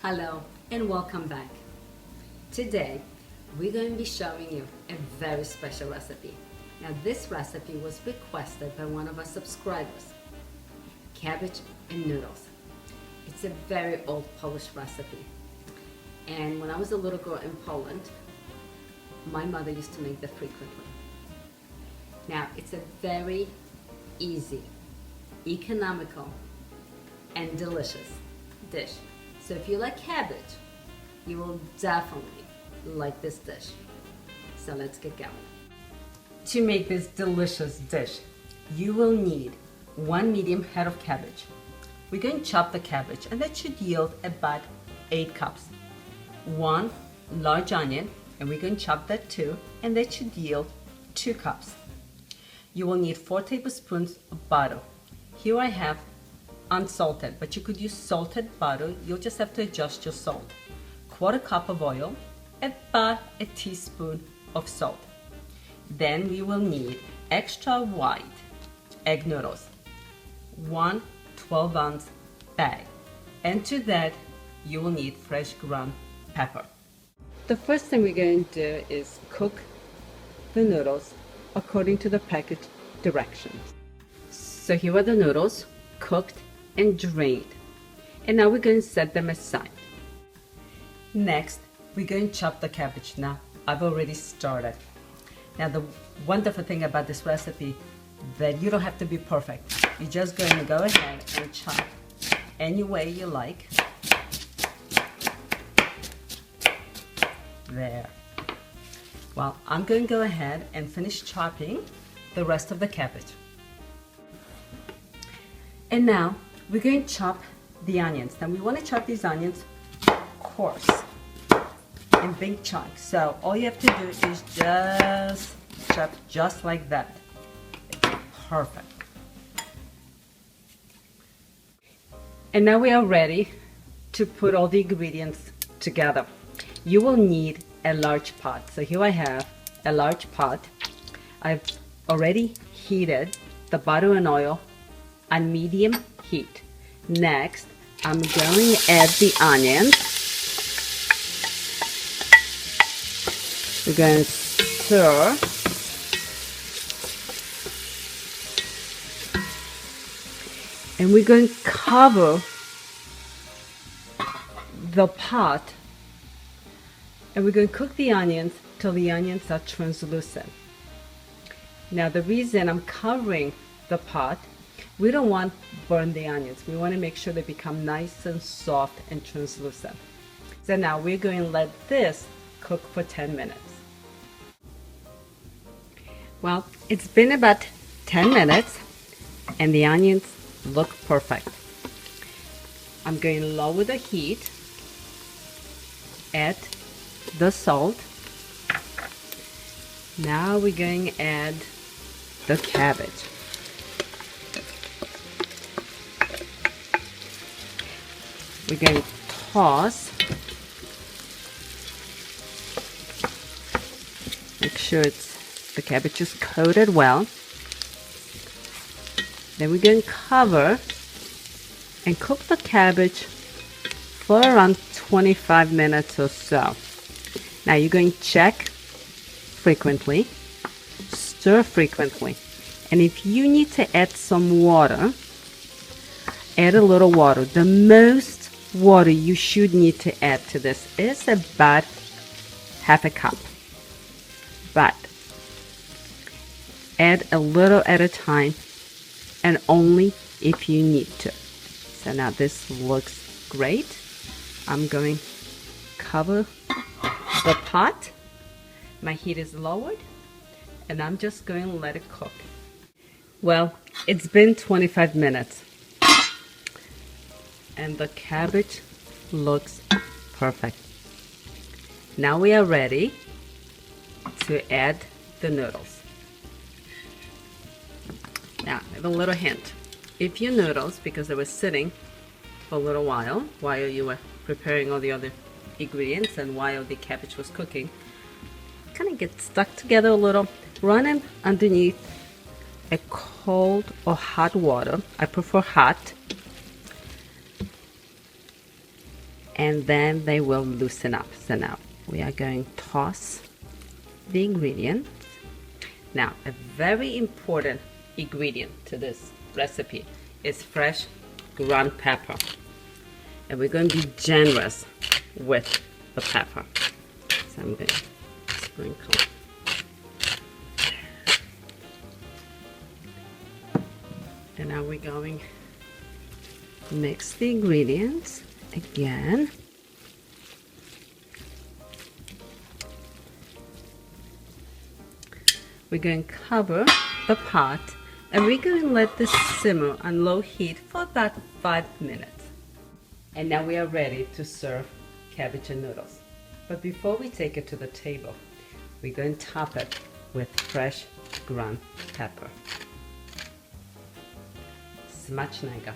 Hello and welcome back. Today we're going to be showing you a very special recipe. Now this recipe was requested by one of our subscribers, Cabbage and Noodles. It's a very old Polish recipe, and when I was a little girl in Poland, my mother used to make that frequently. Now it's a very easy, economical, and delicious dish. So if you like cabbage, you will definitely like this dish. So let's get going. To make this delicious dish, you will need 1 medium head of cabbage. We're going to chop the cabbage, and that should yield about 8 cups. 1 large onion, and we're going to chop that too, and that should yield 2 cups. You will need 4 tablespoons of butter. Here I have unsalted, but you could use salted butter. You'll just have to adjust your salt. 1/4 cup of oil, about a teaspoon of salt. Then we will need extra white egg noodles, 1 12-ounce bag, and to that you will need fresh ground pepper. The first thing we're going to do is cook the noodles according to the package directions. So here are the noodles, cooked and drained, and now we're going to set them aside. Next we're going to chop the cabbage. Now I've already started. Now the wonderful thing about this recipe that you don't have to be perfect. You're just going to go ahead and chop any way you like. There. Well, I'm going to go ahead and finish chopping the rest of the cabbage. And now we're going to chop the onions. Now we want to chop these onions coarse in big chunks. So all you have to do is just chop just like that. Perfect. And now we are ready to put all the ingredients together. You will need a large pot. So here I have a large pot. I've already heated the butter and oil on medium heat. Next, I'm going to add the onions. We're going to stir. And we're going to cover the pot, and we're going to cook the onions till the onions are translucent. Now the reason I'm covering the pot, we don't want to burn the onions. We want to make sure they become nice and soft and translucent. So now we're going to let this cook for 10 minutes. Well, it's been about 10 minutes and the onions look perfect. I'm going to lower the heat, add the salt. Now we're going to add the cabbage. We're going to toss. Make sure the cabbage is coated well. Then we're going to cover and cook the cabbage for around 25 minutes or so. Now you're going to check frequently, stir frequently, and if you need to add some water, add a little water. The most water you should need to add to this is about half a cup, but add a little at a time and only if you need to. So now this looks great. I'm going to cover the pot. My heat is lowered and I'm just going to let it cook. Well, it's been 25 minutes and the cabbage looks perfect. Now we are ready to add the noodles. Now, I have a little hint. If your noodles, because they were sitting for a little while you were preparing all the other ingredients and while the cabbage was cooking, kind of get stuck together a little, run them underneath a cold or hot water. I prefer hot. and then they will loosen up. So now we are going to toss the ingredient. Now, a very important ingredient to this recipe is fresh ground pepper. And we're going to be generous with the pepper. So I'm going to sprinkle. And now we're going to mix the ingredients again. We're going to cover the pot and we're going to let this simmer on low heat for about 5 minutes. And now we are ready to serve cabbage and noodles. But before we take it to the table, we're going to top it with fresh ground pepper. Smacznego.